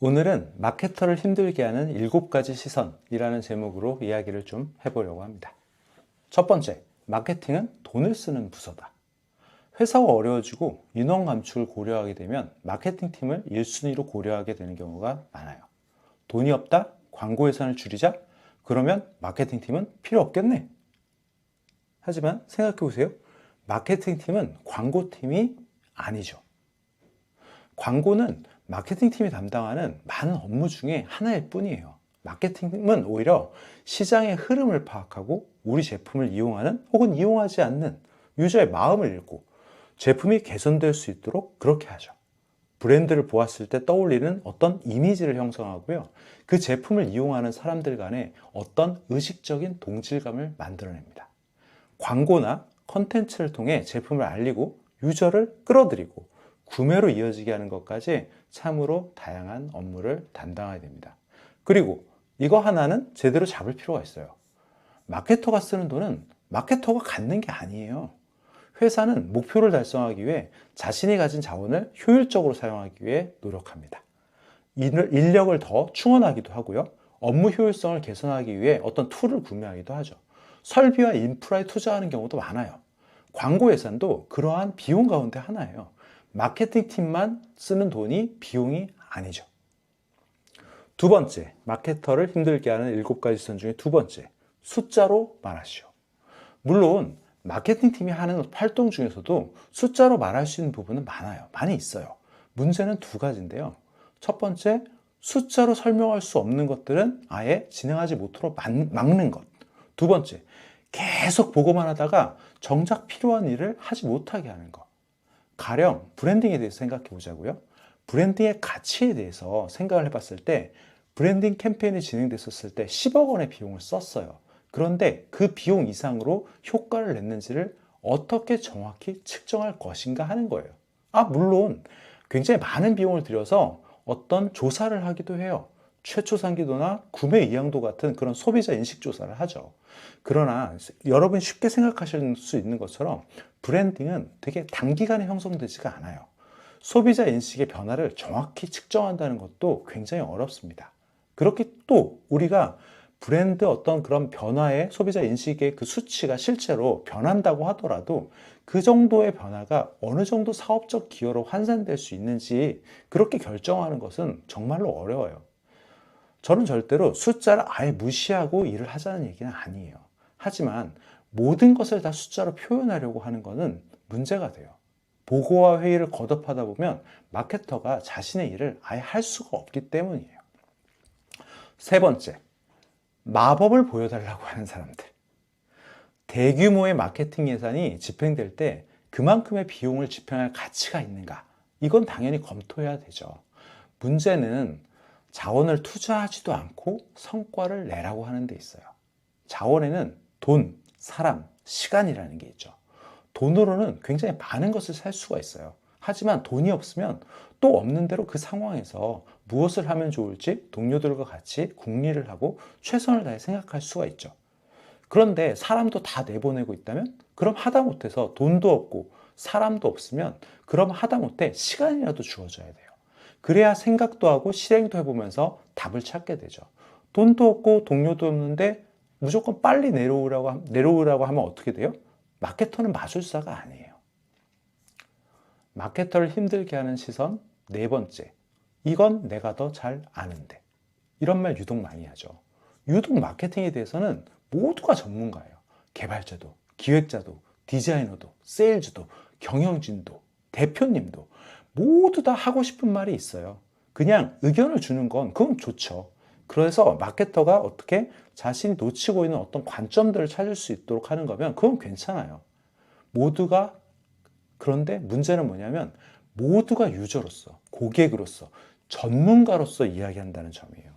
오늘은 마케터를 힘들게 하는 7가지 시선이라는 제목으로 이야기를 좀 해보려고 합니다. 첫 번째, 마케팅은 돈을 쓰는 부서다. 회사가 어려워지고 인원 감축을 고려하게 되면 마케팅 팀을 1순위로 고려하게 되는 경우가 많아요. 돈이 없다? 광고 예산을 줄이자? 그러면 마케팅 팀은 필요 없겠네. 하지만 생각해 보세요. 마케팅 팀은 광고 팀이 아니죠. 광고는 마케팅 팀이 담당하는 많은 업무 중에 하나일 뿐이에요. 마케팅은 오히려 시장의 흐름을 파악하고 우리 제품을 이용하는 혹은 이용하지 않는 유저의 마음을 읽고 제품이 개선될 수 있도록 그렇게 하죠. 브랜드를 보았을 때 떠올리는 어떤 이미지를 형성하고요. 그 제품을 이용하는 사람들 간에 어떤 의식적인 동질감을 만들어냅니다. 광고나 컨텐츠를 통해 제품을 알리고 유저를 끌어들이고 구매로 이어지게 하는 것까지 참으로 다양한 업무를 담당하게 됩니다. 그리고 이거 하나는 제대로 잡을 필요가 있어요. 마케터가 쓰는 돈은 마케터가 갖는 게 아니에요. 회사는 목표를 달성하기 위해 자신이 가진 자원을 효율적으로 사용하기 위해 노력합니다. 인력을 더 충원하기도 하고요. 업무 효율성을 개선하기 위해 어떤 툴을 구매하기도 하죠. 설비와 인프라에 투자하는 경우도 많아요. 광고 예산도 그러한 비용 가운데 하나예요. 마케팅 팀만 쓰는 돈이 비용이 아니죠. 두 번째, 마케터를 힘들게 하는 7가지 선 중에 두 번째, 숫자로 말하시오. 물론 마케팅 팀이 하는 활동 중에서도 숫자로 말할 수 있는 부분은 많이 있어요. 문제는 두 가지인데요. 첫 번째, 숫자로 설명할 수 없는 것들은 아예 진행하지 못하도록 막는 것. 두 번째, 계속 보고만 하다가 정작 필요한 일을 하지 못하게 하는 것. 가령 브랜딩에 대해서 생각해 보자고요. 브랜딩의 가치에 대해서 생각을 해봤을 때 브랜딩 캠페인이 진행됐었을 때 10억 원의 비용을 썼어요. 그런데 그 비용 이상으로 효과를 냈는지를 어떻게 정확히 측정할 것인가 하는 거예요. 물론 굉장히 많은 비용을 들여서 어떤 조사를 하기도 해요. 최초 상기도나 구매 의향도 같은 그런 소비자 인식 조사를 하죠. 그러나 여러분이 쉽게 생각하실 수 있는 것처럼 브랜딩은 되게 단기간에 형성되지가 않아요. 소비자 인식의 변화를 정확히 측정한다는 것도 굉장히 어렵습니다. 그렇게 또 우리가 브랜드 어떤 그런 변화의 소비자 인식의 그 수치가 실제로 변한다고 하더라도 그 정도의 변화가 어느 정도 사업적 기여로 환산될 수 있는지 그렇게 결정하는 것은 정말로 어려워요. 저는 절대로 숫자를 아예 무시하고 일을 하자는 얘기는 아니에요. 하지만 모든 것을 다 숫자로 표현하려고 하는 것은 문제가 돼요. 보고와 회의를 거듭하다 보면 마케터가 자신의 일을 아예 할 수가 없기 때문이에요. 세 번째, 마법을 보여달라고 하는 사람들. 대규모의 마케팅 예산이 집행될 때 그만큼의 비용을 집행할 가치가 있는가? 이건 당연히 검토해야 되죠. 문제는 자원을 투자하지도 않고 성과를 내라고 하는 데 있어요. 자원에는 돈, 사람, 시간이라는 게 있죠. 돈으로는 굉장히 많은 것을 살 수가 있어요. 하지만 돈이 없으면 또 없는 대로 그 상황에서 무엇을 하면 좋을지 동료들과 같이 궁리를 하고 최선을 다해 생각할 수가 있죠. 그런데 사람도 다 내보내고 있다면 그럼 하다못해서 돈도 없고 사람도 없으면 그럼 하다못해 시간이라도 주어져야 돼요. 그래야 생각도 하고 실행도 해보면서 답을 찾게 되죠. 돈도 없고 동료도 없는데 무조건 빨리 내려오라고 하면 어떻게 돼요? 마케터는 마술사가 아니에요. 마케터를 힘들게 하는 시선 네 번째, 이건 내가 더 잘 아는데. 이런 말 유독 많이 하죠. 유독 마케팅에 대해서는 모두가 전문가예요. 개발자도, 기획자도, 디자이너도, 세일즈도, 경영진도, 대표님도 모두 다 하고 싶은 말이 있어요. 그냥 의견을 주는 건 그건 좋죠. 그래서 마케터가 어떻게 자신이 놓치고 있는 어떤 관점들을 찾을 수 있도록 하는 거면 그건 괜찮아요. 모두가 그런데 문제는 뭐냐면 모두가 유저로서, 고객으로서, 전문가로서 이야기한다는 점이에요.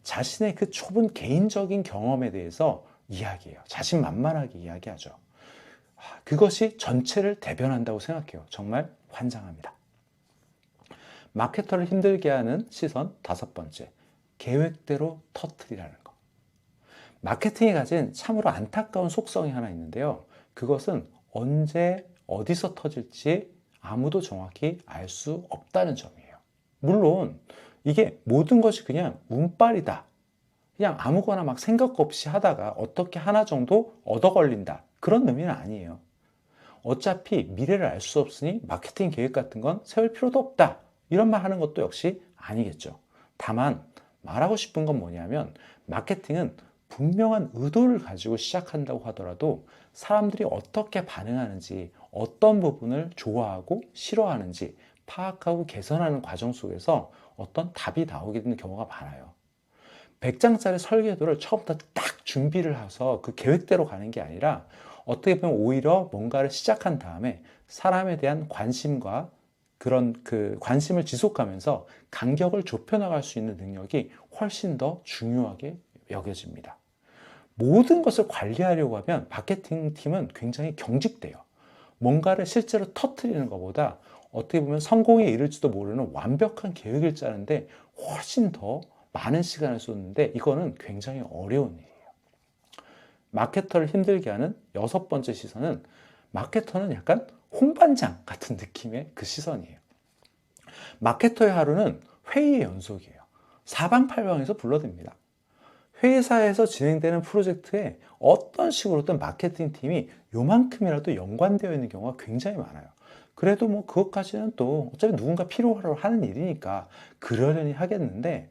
자신의 그 좁은 개인적인 경험에 대해서 이야기해요. 자신만만하게 이야기하죠. 그것이 전체를 대변한다고 생각해요. 정말 환장합니다. 마케터를 힘들게 하는 시선 다섯 번째, 계획대로 터트리라는 것. 마케팅이 가진 참으로 안타까운 속성이 하나 있는데요. 그것은 언제 어디서 터질지 아무도 정확히 알 수 없다는 점이에요. 물론 이게 모든 것이 그냥 운빨이다. 그냥 아무거나 막 생각 없이 하다가 어떻게 하나 정도 얻어 걸린다. 그런 의미는 아니에요. 어차피 미래를 알 수 없으니 마케팅 계획 같은 건 세울 필요도 없다. 이런 말 하는 것도 역시 아니겠죠. 다만 말하고 싶은 건 뭐냐면 마케팅은 분명한 의도를 가지고 시작한다고 하더라도 사람들이 어떻게 반응하는지, 어떤 부분을 좋아하고 싫어하는지 파악하고 개선하는 과정 속에서 어떤 답이 나오게 되는 경우가 많아요. 100장짜리 설계도를 처음부터 딱 준비를 해서 그 계획대로 가는 게 아니라 어떻게 보면 오히려 뭔가를 시작한 다음에 사람에 대한 관심과 그런 그 관심을 지속하면서 간격을 좁혀나갈 수 있는 능력이 훨씬 더 중요하게 여겨집니다. 모든 것을 관리하려고 하면 마케팅 팀은 굉장히 경직돼요. 뭔가를 실제로 터트리는 것보다 어떻게 보면 성공에 이를지도 모르는 완벽한 계획을 짜는데 훨씬 더 많은 시간을 쏟는데 이거는 굉장히 어려운 일이에요. 마케터를 힘들게 하는 여섯 번째 시선은 마케터는 약간 홍반장 같은 느낌의 그 시선이에요. 마케터의 하루는 회의의 연속이에요. 사방팔방에서 불러댑니다. 회사에서 진행되는 프로젝트에 어떤 식으로든 마케팅 팀이 요만큼이라도 연관되어 있는 경우가 굉장히 많아요. 그래도 뭐 그것까지는 또 어차피 누군가 필요로 하는 일이니까 그러려니 하겠는데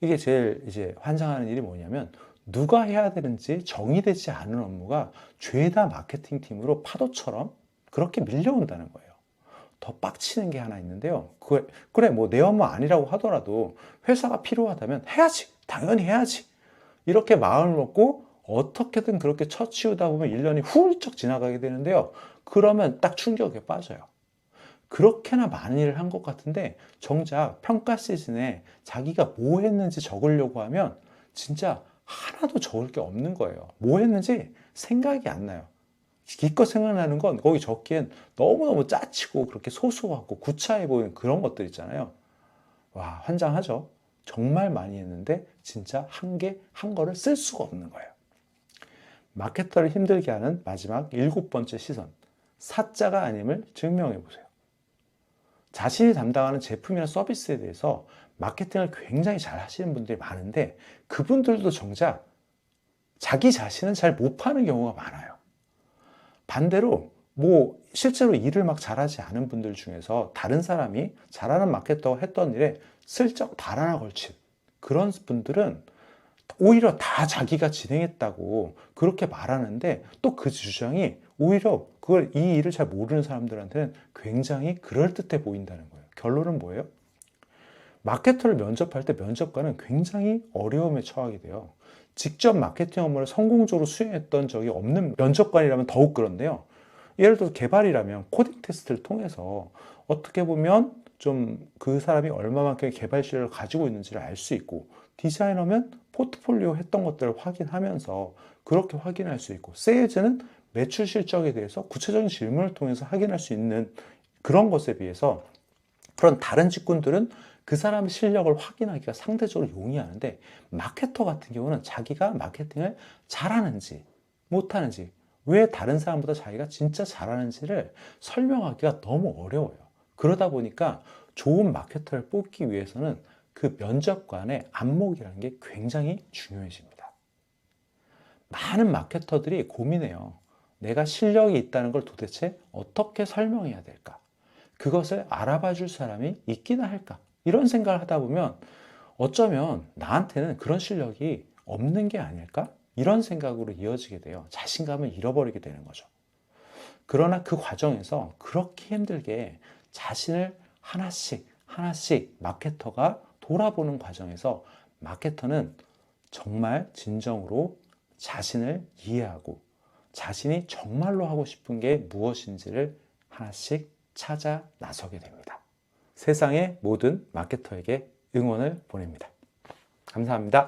이게 제일 이제 환장하는 일이 뭐냐면 누가 해야 되는지 정의되지 않은 업무가 죄다 마케팅 팀으로 파도처럼 그렇게 밀려온다는 거예요. 더 빡치는 게 하나 있는데요. 그래, 뭐 내 업무 아니라고 하더라도 회사가 필요하다면 해야지. 당연히 해야지. 이렇게 마음을 먹고 어떻게든 그렇게 처치우다 보면 1년이 훌쩍 지나가게 되는데요. 그러면 딱 충격에 빠져요. 그렇게나 많은 일을 한 것 같은데 정작 평가 시즌에 자기가 뭐 했는지 적으려고 하면 진짜 하나도 적을 게 없는 거예요. 뭐 했는지 생각이 안 나요. 기껏 생각나는 건 거기 적기엔 너무너무 짜치고 그렇게 소소하고 구차해 보이는 그런 것들 있잖아요. 와, 환장하죠. 정말 많이 했는데 진짜 한 거를 쓸 수가 없는 거예요. 마케터를 힘들게 하는 마지막 일곱 번째 시선. 사자가 아님을 증명해 보세요. 자신이 담당하는 제품이나 서비스에 대해서 마케팅을 굉장히 잘 하시는 분들이 많은데 그분들도 정작 자기 자신은 잘 못 파는 경우가 많아요. 반대로 뭐 실제로 일을 막 잘하지 않은 분들 중에서 다른 사람이 잘하는 마케터가 했던 일에 슬쩍 발 하나 걸친 그런 분들은 오히려 다 자기가 진행했다고 그렇게 말하는데 또 그 주장이 오히려 그걸 이 일을 잘 모르는 사람들한테는 굉장히 그럴듯해 보인다는 거예요. 결론은 뭐예요? 마케터를 면접할 때 면접관은 굉장히 어려움에 처하게 돼요. 직접 마케팅 업무를 성공적으로 수행했던 적이 없는 면접관이라면 더욱 그런데요. 예를 들어 개발이라면 코딩 테스트를 통해서 어떻게 보면 좀 그 사람이 얼마만큼의 개발 실력을 가지고 있는지를 알 수 있고 디자이너면 포트폴리오 했던 것들을 확인하면서 그렇게 확인할 수 있고 세일즈는 매출 실적에 대해서 구체적인 질문을 통해서 확인할 수 있는 그런 것에 비해서 그런 다른 직군들은 그 사람의 실력을 확인하기가 상대적으로 용이하는데 마케터 같은 경우는 자기가 마케팅을 잘하는지 못하는지 왜 다른 사람보다 자기가 진짜 잘하는지를 설명하기가 너무 어려워요. 그러다 보니까 좋은 마케터를 뽑기 위해서는 그 면접관의 안목이라는 게 굉장히 중요해집니다. 많은 마케터들이 고민해요. 내가 실력이 있다는 걸 도대체 어떻게 설명해야 될까? 그것을 알아봐 줄 사람이 있기나 할까? 이런 생각을 하다 보면 어쩌면 나한테는 그런 실력이 없는 게 아닐까? 이런 생각으로 이어지게 돼요. 자신감을 잃어버리게 되는 거죠. 그러나 그 과정에서 그렇게 힘들게 자신을 하나씩 마케터가 돌아보는 과정에서 마케터는 정말 진정으로 자신을 이해하고 자신이 정말로 하고 싶은 게 무엇인지를 하나씩 찾아 나서게 됩니다. 세상의 모든 마케터에게 응원을 보냅니다. 감사합니다.